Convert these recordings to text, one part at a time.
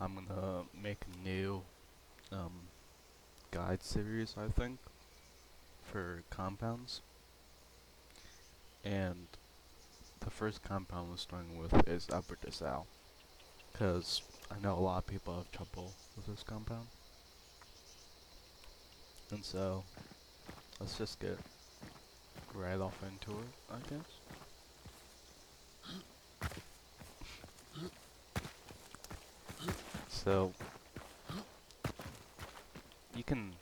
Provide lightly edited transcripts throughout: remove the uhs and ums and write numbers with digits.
I'm gonna make a new um, guide series, I think, for compounds. And the first compound we're starting with is Upper Desalle, because I know a lot of people have trouble with this compound. And so, let's just get right off into it, I guess. So, you can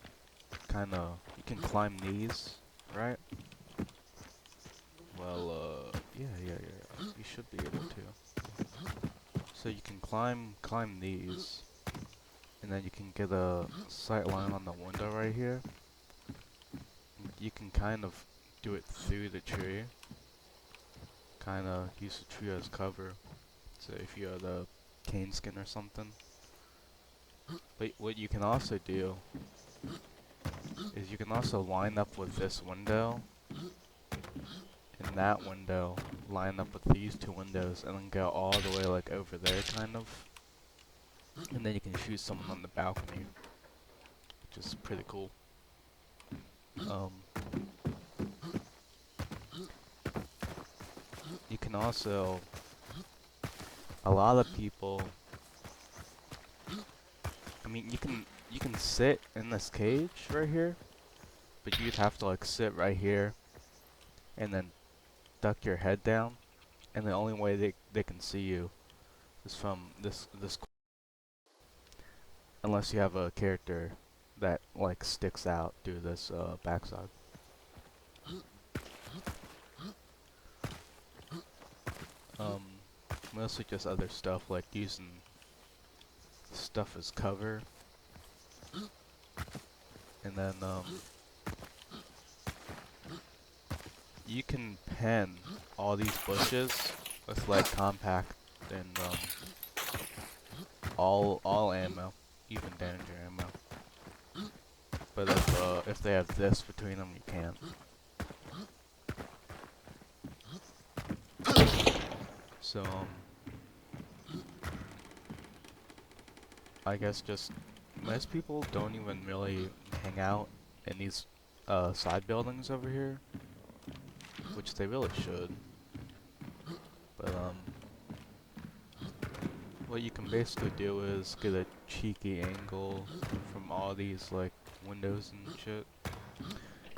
you can climb these, right? Well, yeah. You should be able to. So you can climb these, and then you can get a sight line on the window right here. You can kind of do it through the tree. Kind of use the tree as cover. So if you had a cane skin or something. But what you can also do is you can also line up with this window and that window, line up with these two windows, and then go all the way like over there, kind of. And then you can shoot someone on the balcony, which is pretty cool. Um, you can also, a lot of people, I mean, you can sit in this cage right here, but you'd have to like sit right here, and then duck your head down, and the only way they can see you is from this, unless you have a character that like sticks out through this backside. Um, Mostly just other stuff like using stuff as cover, and then you can pen all these bushes with like compact and all ammo, even danger ammo. But if they have this between them, you can't. So I guess just most people don't even really hang out in these side buildings over here, which they really should. But what you can basically do is get a cheeky angle from all these like windows and shit.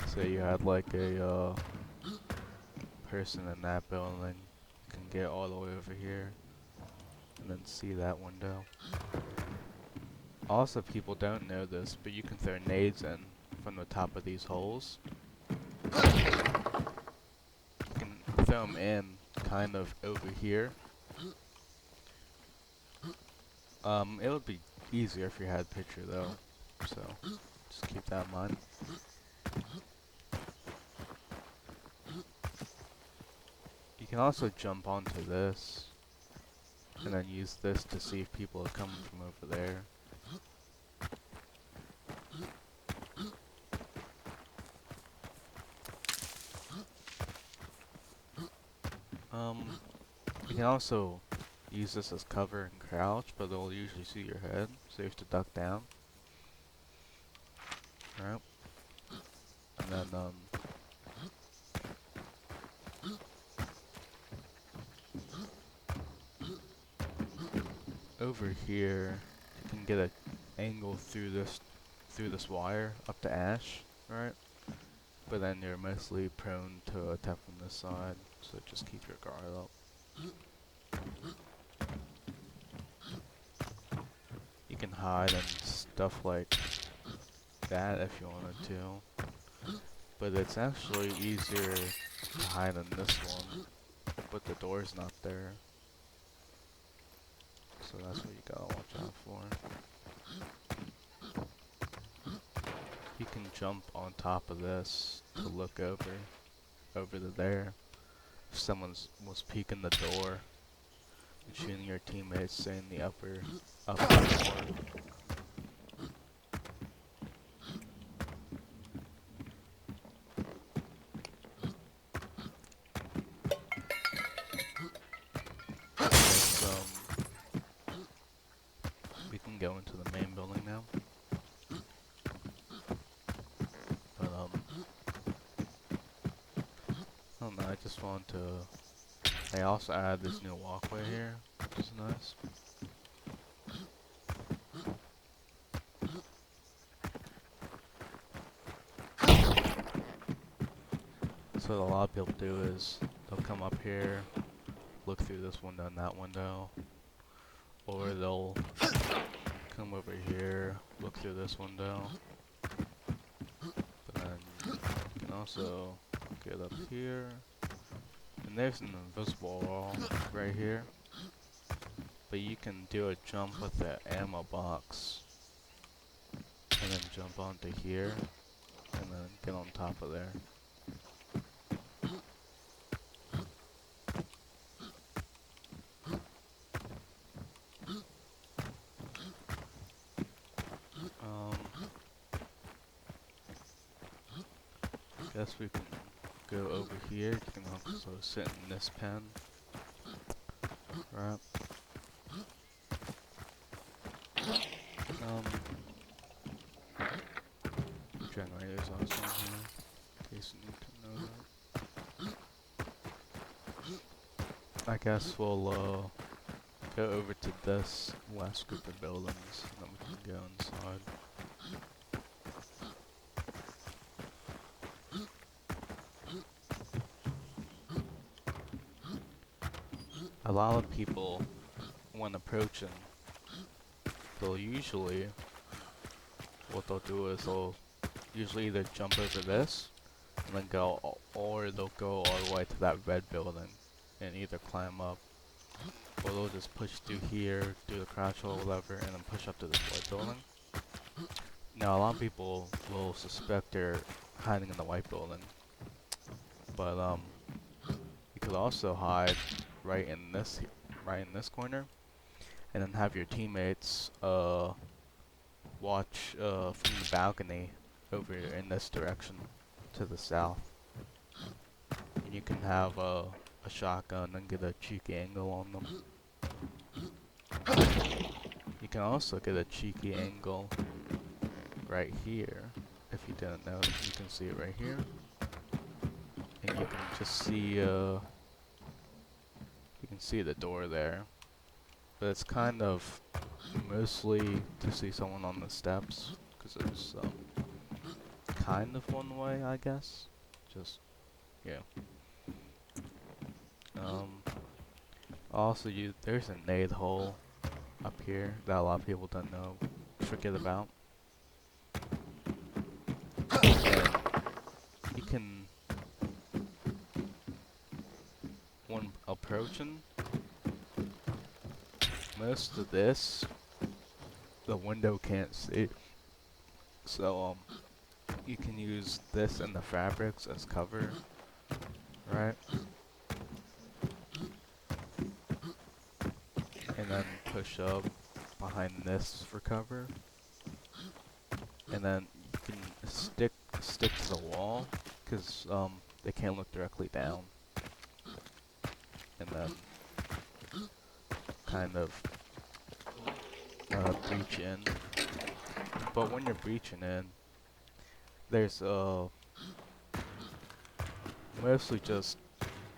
Say you had like a person in that building, you can get all the way over here and then see that window. Also, people don't know this, but you can throw nades in from the top of these holes. You can throw them in kind of over here. It would be easier if you had a picture though, so just keep that in mind. You can also jump onto this, and then use this to see if people are coming from over there. You can also use this as cover and crouch, but they'll usually see your head, so you have to duck down. Alright. And then, over here, you can get an angle through this wire up to Ash, right? But then you're mostly prone to attack from this side, so just keep your guard up. You can hide and stuff like that if you wanted to, but it's actually easier to hide in this one, but the door's not there, so that's what you gotta watch out for. You can jump on top of this to look over to there. If someone was peeking the door and shooting your teammates, say in the upper floor. go into the main building now. But I don't know. I just want to. I also added this new walkway here, which is nice. So what a lot of people do is they'll come up here, look through this window and that window, or they'll come over here, look through this window, but then you can also get up here, and there's an invisible wall right here, but you can do a jump with the ammo box, and then jump onto here, and then get on top of there. Guess we can go over here. You can also sit in this pen, right? Generators also in here, in case you need to know that. I guess we'll go over to this last group of buildings, and then we can go inside. A lot of people, when approaching, they'll usually, what they'll do is they'll usually either jump over this, and then go, or they'll go all the way to that red building, and either climb up, or they'll just push through here, do the crouch or whatever, and then push up to this white building. Now a lot of people will suspect they're hiding in the white building, but you could also hide right in this corner, and then have your teammates watch from the balcony over in this direction to the south. And you can have a shotgun and get a cheeky angle on them. You can also get a cheeky angle right here. If you didn't know, you can see it right here. And you can just see you can see the door there. But it's kind of mostly to see someone on the steps, because it's kind of one way, I guess. Just, yeah. Also, there's a nade hole up here that a lot of people don't know, forget about. And you can, when approaching, most of this, the window can't see. So, you can use this and the fabrics as cover, right? And then push up behind this for cover. And then you can stick to the wall, because they can't look directly down. And then kind of breach in. But when you're breaching in, there's mostly just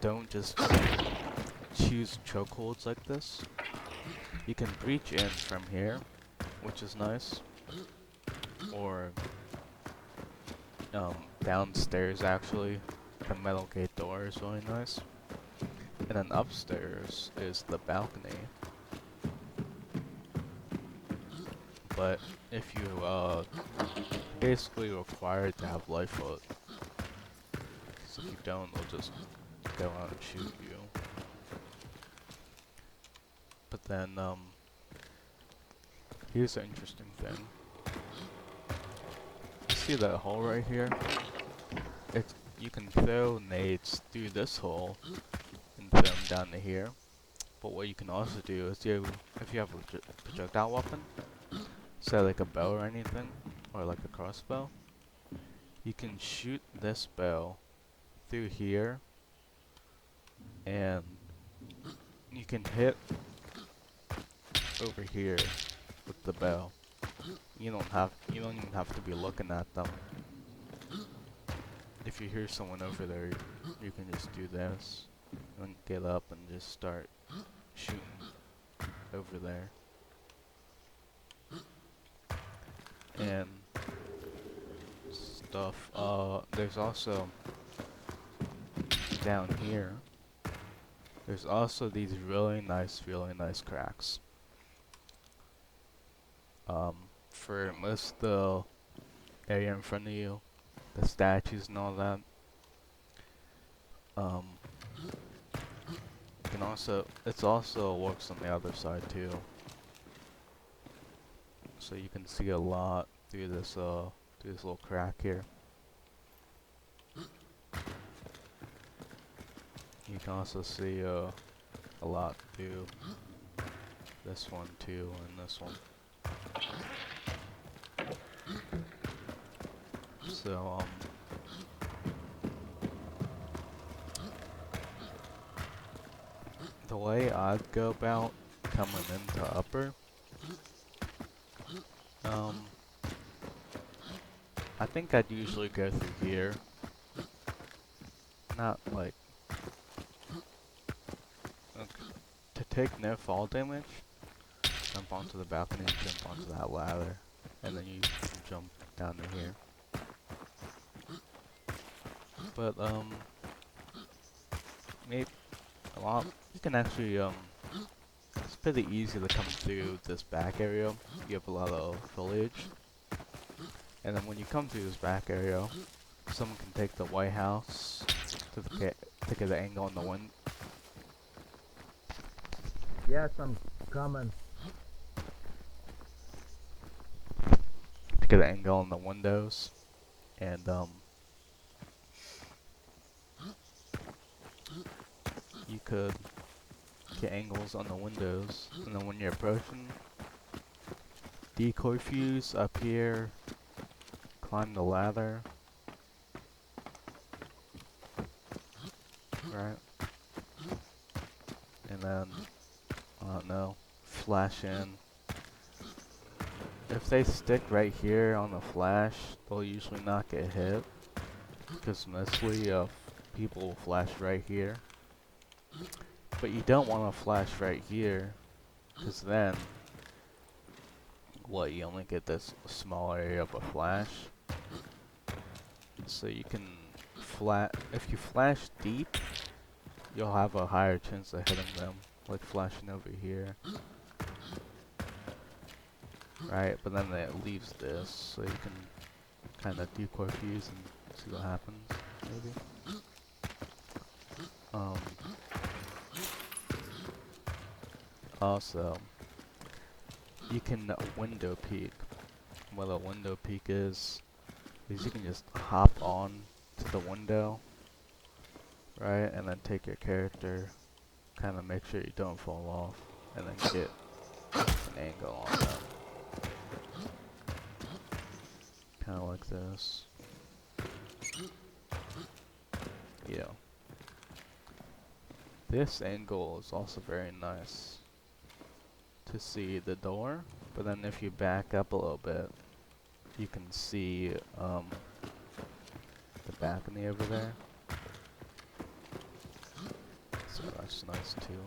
don't just choose chokeholds like this. You can breach in from here, which is nice, or downstairs actually. The metal gate door is really nice, and then upstairs is the balcony. But if you basically required to have life foot, because if you don't, they'll just go out and shoot you. But then here's an interesting thing. See that hole right here? You can throw nades through this hole and throw them down to here. But what you can also do is if you have a projectile weapon, say like a bow or anything, or like a crossbow, you can shoot this bow through here, and you can hit over here with the bow. You don't even have to be looking at them. If you hear someone over there, you can just do this and get up and just start shooting over there. And stuff. There's also down here. There's also these really nice cracks. For most of the area in front of you, the statues and all that. You can also, it's also works on the other side too. So you can see a lot through this little crack here. You can also see a lot through this one too, and this one. So the way I'd go about coming into upper, I think I'd usually go through here. Not like to take no fall damage. Jump onto the balcony and jump onto that ladder, and then you can jump down to here. But maybe you can actually it's pretty easy to come through this back area. You have a lot of foliage, and then when you come through this back area, someone can take the White House to get the angle on the wind. Yes, I'm coming. To get an angle on the windows, and you could get angles on the windows, and then when you're approaching, decoy fuse up here, climb the ladder, right, and then, I don't know, flash in. If they stick right here on the flash, they'll usually not get hit, because mostly people will flash right here. But you don't want to flash right here, because then, you only get this small area of a flash. So you can if you flash deep, you'll have a higher chance of hitting them, like flashing over here. Right, but then it leaves this, so you can kind of decoy fuse and see what happens, maybe. Also, you can window peek. What a window peek is you can just hop on to the window, right, and then take your character, kind of make sure you don't fall off, and then get an angle on them. Kind of like this. Yeah. This angle is also very nice to see the door, but then if you back up a little bit, you can see the balcony over there. So that's nice too.